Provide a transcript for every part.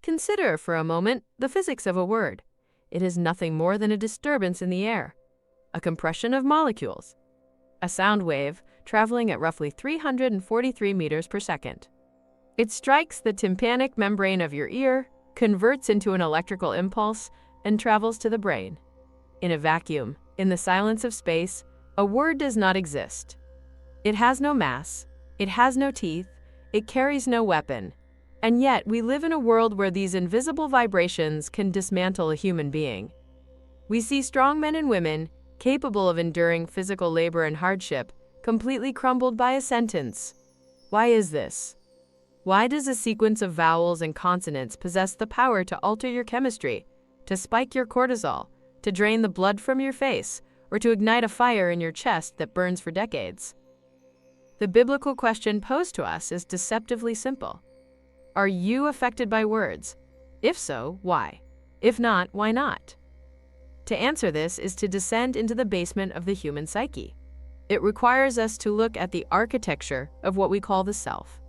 Consider for a moment the physics of a word. It is nothing more than a disturbance in the air, a compression of molecules, a sound wave traveling at roughly 343 meters per second. It strikes the tympanic membrane of your ear, converts into an electrical impulse, and travels to the brain. In a vacuum, in the silence of space, a word does not exist. It has no mass, it has no teeth, it carries no weapon, and yet we live in a world where these invisible vibrations can dismantle a human being. We see strong men and women, capable of enduring physical labor and hardship, completely crumbled by a sentence. Why is this? Why does a sequence of vowels and consonants possess the power to alter your chemistry, to spike your cortisol, to drain the blood from your face, or to ignite a fire in your chest that burns for decades? The biblical question posed to us is deceptively simple. Are you affected by words? If so, why? If not, why not? To answer this is to descend into the basement of the human psyche. It requires us to look at the architecture of what we call the self.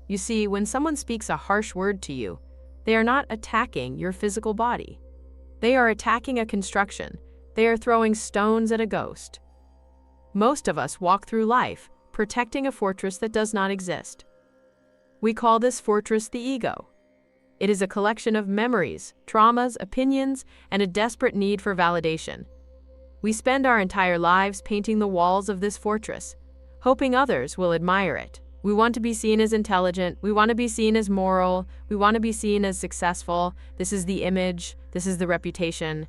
You see, when someone speaks a harsh word to you, they are not attacking your physical body. They are attacking a construction. They are throwing stones at a ghost. Most of us walk through life protecting a fortress that does not exist. We call this fortress the ego. It is a collection of memories, traumas, opinions, and a desperate need for validation. We spend our entire lives painting the walls of this fortress, hoping others will admire it. We want to be seen as intelligent, we want to be seen as moral, we want to be seen as successful. This is the image, this is the reputation.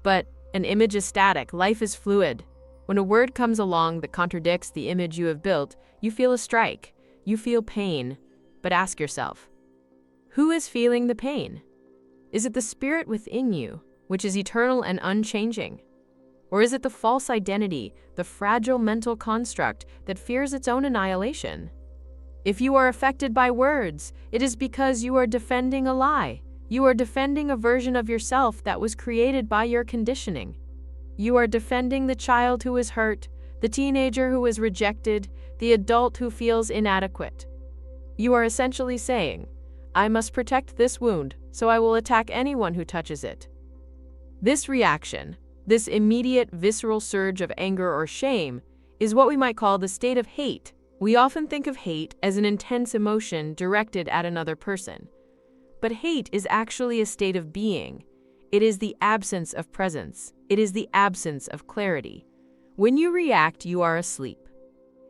But an image is static, life is fluid. When a word comes along that contradicts the image you have built, you feel a strike, you feel pain. But ask yourself, who is feeling the pain? Is it the spirit within you, which is eternal and unchanging? Or is it the false identity, the fragile mental construct that fears its own annihilation? If you are affected by words, it is because you are defending a lie. You are defending a version of yourself that was created by your conditioning. You are defending the child who is hurt, the teenager who is rejected, the adult who feels inadequate. You are essentially saying, I must protect this wound, so I will attack anyone who touches it. This reaction, this immediate visceral surge of anger or shame, is what we might call the state of hate. We often think of hate as an intense emotion directed at another person. But hate is actually a state of being. It is the absence of presence. It is the absence of clarity. When you react, you are asleep.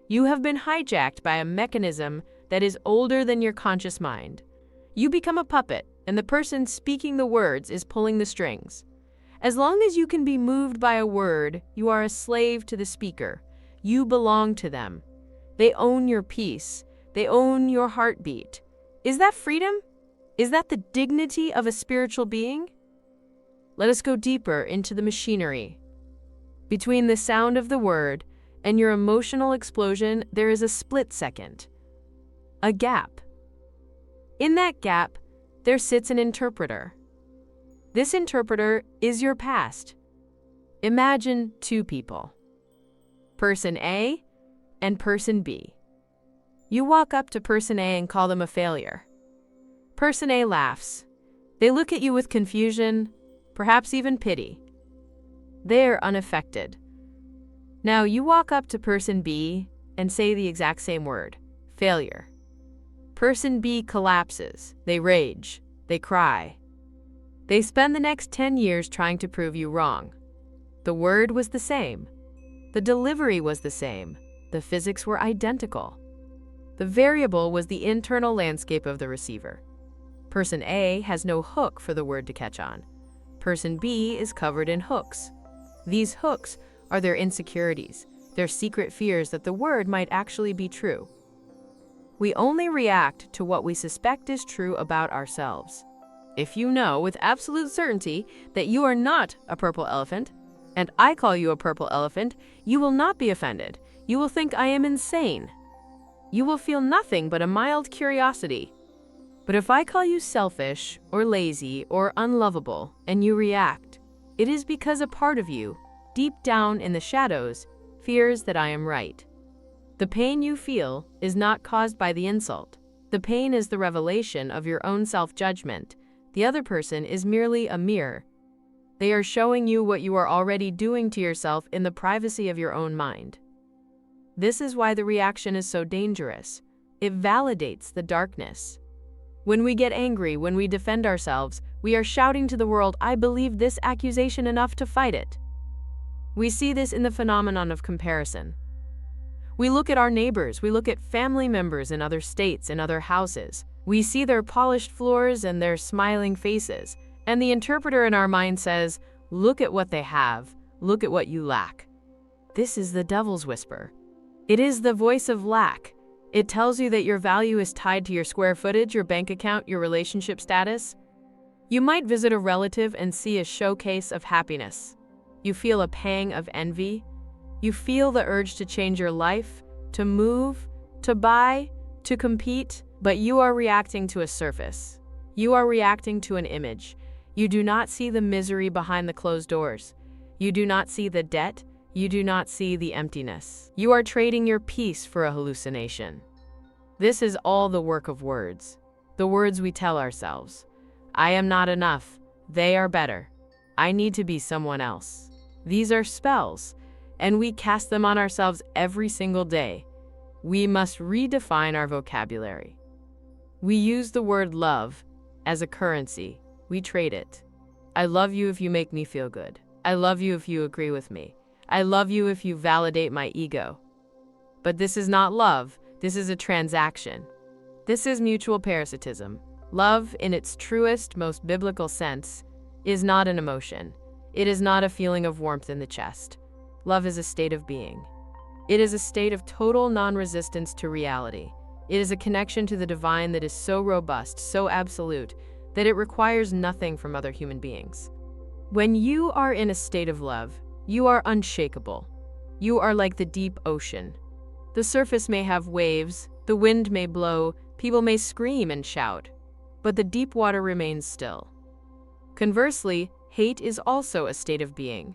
You have been hijacked by a mechanism that is older than your conscious mind. You become a puppet, and the person speaking the words is pulling the strings. As long as you can be moved by a word, you are a slave to the speaker. You belong to them. They own your peace. They own your heartbeat. Is that freedom? Is that the dignity of a spiritual being? Let us go deeper into the machinery. Between the sound of the word and your emotional explosion, there is a split second, a gap. In that gap, there sits an interpreter. This interpreter is your past. Imagine two people, person A and person B. You walk up to person A and call them a failure. Person A laughs. They look at you with confusion, perhaps even pity. They're unaffected. Now you walk up to person B and say the exact same word, failure. Person B collapses. They rage. They cry. They spend the next 10 years trying to prove you wrong. The word was the same. The delivery was the same. The physics were identical. The variable was the internal landscape of the receiver. Person A has no hook for the word to catch on. Person B is covered in hooks. These hooks are their insecurities, their secret fears that the word might actually be true. We only react to what we suspect is true about ourselves. If you know with absolute certainty that you are not a purple elephant, and I call you a purple elephant, you will not be offended. You will think I am insane. You will feel nothing but a mild curiosity. But if I call you selfish or lazy or unlovable and you react, it is because a part of you, deep down in the shadows, fears that I am right. The pain you feel is not caused by the insult. The pain is the revelation of your own self-judgment. The other person is merely a mirror. They are showing you what you are already doing to yourself in the privacy of your own mind. This is why the reaction is so dangerous. It validates the darkness. When we get angry, when we defend ourselves, we are shouting to the world, "I believe this accusation enough to fight it." We see this in the phenomenon of comparison. We look at our neighbors, we look at family members in other states, in other houses. We see their polished floors and their smiling faces, and the interpreter in our mind says, "Look at what they have, look at what you lack." This is the devil's whisper. It is the voice of lack. It tells you that your value is tied to your square footage, your bank account, your relationship status. You might visit a relative and see a showcase of happiness. You feel a pang of envy. You feel the urge to change your life, to move, to buy, to compete, but you are reacting to a surface. You are reacting to an image. You do not see the misery behind the closed doors. You do not see the debt. You do not see the emptiness. You are trading your peace for a hallucination. This is all the work of words. The words we tell ourselves. I am not enough. They are better. I need to be someone else. These are spells, and we cast them on ourselves every single day. We must redefine our vocabulary. We use the word love as a currency. We trade it. I love you if you make me feel good. I love you if you agree with me. I love you if you validate my ego. But this is not love. This is a transaction. This is mutual parasitism. Love, in its truest, most biblical sense, is not an emotion. It is not a feeling of warmth in the chest. Love is a state of being. It is a state of total non-resistance to reality. It is a connection to the divine that is so robust, so absolute, that it requires nothing from other human beings. When you are in a state of love, you are unshakable. You are like the deep ocean. The surface may have waves, the wind may blow, people may scream and shout, but the deep water remains still. Conversely, hate is also a state of being.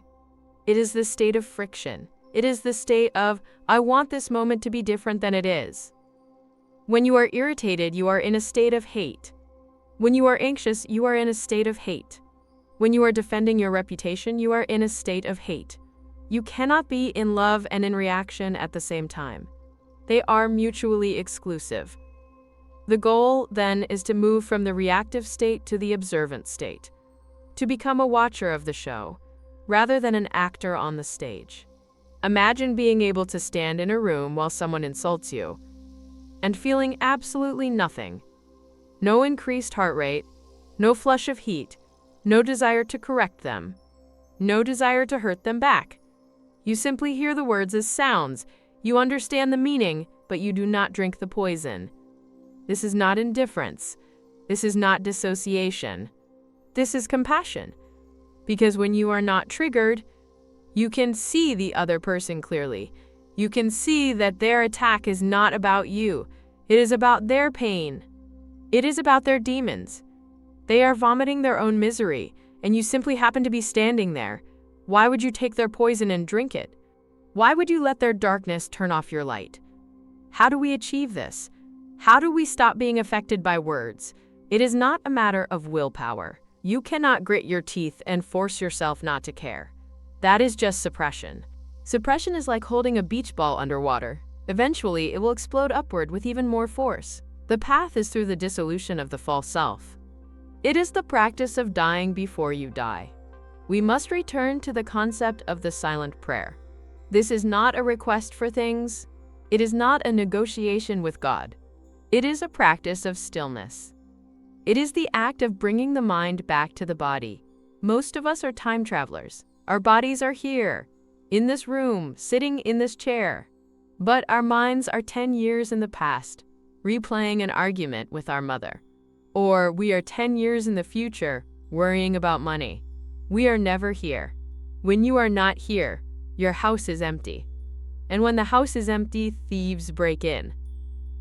It is the state of friction. It is the state of, I want this moment to be different than it is. When you are irritated, you are in a state of hate. When you are anxious, you are in a state of hate. When you are defending your reputation, you are in a state of hate. You cannot be in love and in reaction at the same time. They are mutually exclusive. The goal, then, is to move from the reactive state to the observant state, to become a watcher of the show, rather than an actor on the stage. Imagine being able to stand in a room while someone insults you, and feeling absolutely nothing. No increased heart rate, no flush of heat, no desire to correct them, no desire to hurt them back. You simply hear the words as sounds. You understand the meaning, but you do not drink the poison. This is not indifference. This is not dissociation. This is compassion. Because when you are not triggered, you can see the other person clearly. You can see that their attack is not about you. It is about their pain. It is about their demons. They are vomiting their own misery, and you simply happen to be standing there. Why would you take their poison and drink it? Why would you let their darkness turn off your light? How do we achieve this? How do we stop being affected by words? It is not a matter of willpower. You cannot grit your teeth and force yourself not to care. That is just suppression. Suppression is like holding a beach ball underwater. Eventually, it will explode upward with even more force. The path is through the dissolution of the false self. It is the practice of dying before you die. We must return to the concept of the silent prayer. This is not a request for things. It is not a negotiation with God. It is a practice of stillness. It is the act of bringing the mind back to the body. Most of us are time travelers. Our bodies are here, in this room, sitting in this chair. But our minds are 10 years in the past, replaying an argument with our mother. Or we are 10 years in the future, worrying about money. We are never here. When you are not here, your house is empty. And when the house is empty, thieves break in.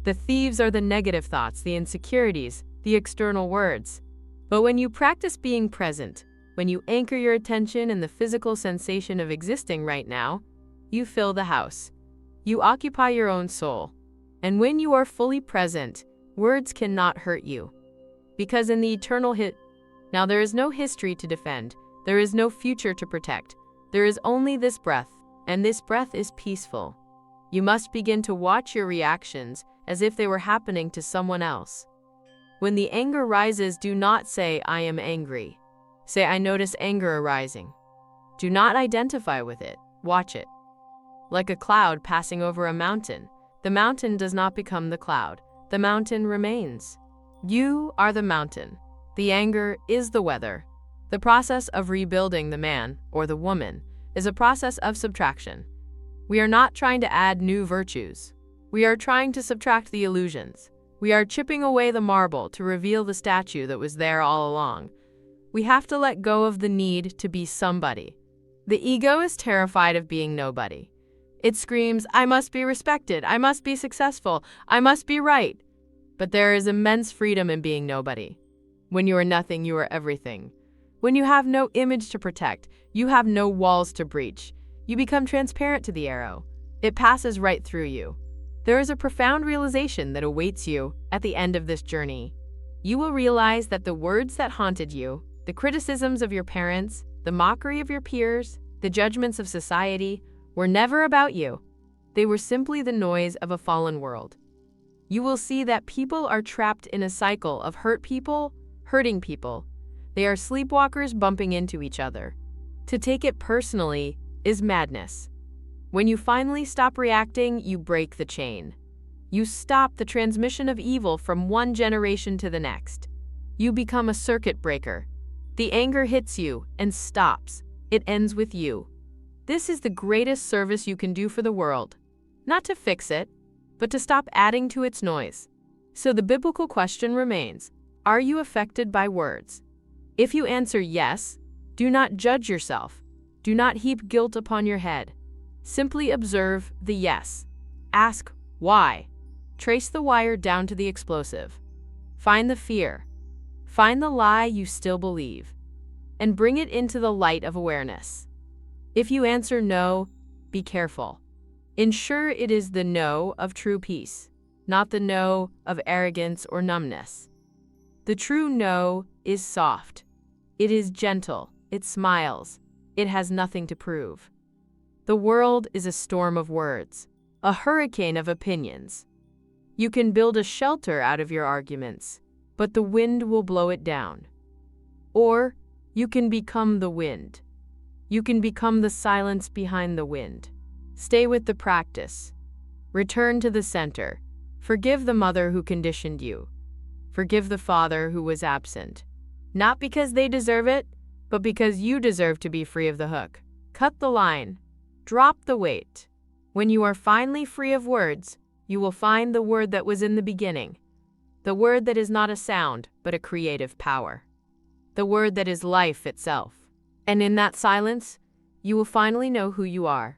The thieves are the negative thoughts, the insecurities, the external words. But when you practice being present, when you anchor your attention in the physical sensation of existing right now, you fill the house. You occupy your own soul. And when you are fully present, Words cannot hurt you. Because in the eternal now there is no history to defend, there is no future to protect, there is only this breath, and this breath is peaceful. You must begin to watch your reactions as if they were happening to someone else. When the anger rises, do not say, I am angry. Say, I notice anger arising. Do not identify with it, watch it. Like a cloud passing over a mountain, the mountain does not become the cloud, the mountain remains. You are the mountain. The anger is the weather. The process of rebuilding the man or the woman is a process of subtraction. We are not trying to add new virtues. We are trying to subtract the illusions. We are chipping away the marble to reveal the statue that was there all along. We have to let go of the need to be somebody. The ego is terrified of being nobody. It screams, I must be respected, I must be successful, I must be right. But there is immense freedom in being nobody. When you are nothing, you are everything. When you have no image to protect, you have no walls to breach. You become transparent to the arrow. It passes right through you. There is a profound realization that awaits you at the end of this journey. You will realize that the words that haunted you, the criticisms of your parents, the mockery of your peers, the judgments of society, were never about you. They were simply the noise of a fallen world. You will see that people are trapped in a cycle of hurt people, hurting people. They are sleepwalkers bumping into each other. To take it personally is madness. When you finally stop reacting, you break the chain. You stop the transmission of evil from one generation to the next. You become a circuit breaker. The anger hits you and stops. It ends with you. This is the greatest service you can do for the world. Not to fix it, but to stop adding to its noise. So the biblical question remains, are you affected by words? If you answer yes, do not judge yourself. Do not heap guilt upon your head. Simply observe the yes. Ask why. Trace the wire down to the explosive. Find the fear. Find the lie you still believe. And bring it into the light of awareness. If you answer no, be careful. Ensure it is the no of true peace, not the no of arrogance or numbness. The true no is soft. It is gentle. It smiles. It has nothing to prove. The world is a storm of words, a hurricane of opinions. You can build a shelter out of your arguments, but the wind will blow it down. Or you can become the wind. You can become the silence behind the wind. Stay with the practice. Return to the center. Forgive the mother who conditioned you. Forgive the father who was absent. Not because they deserve it, but because you deserve to be free of the hook. Cut the line. Drop the weight. When you are finally free of words, you will find the word that was in the beginning. The word that is not a sound, but a creative power. The word that is life itself. And in that silence, you will finally know who you are.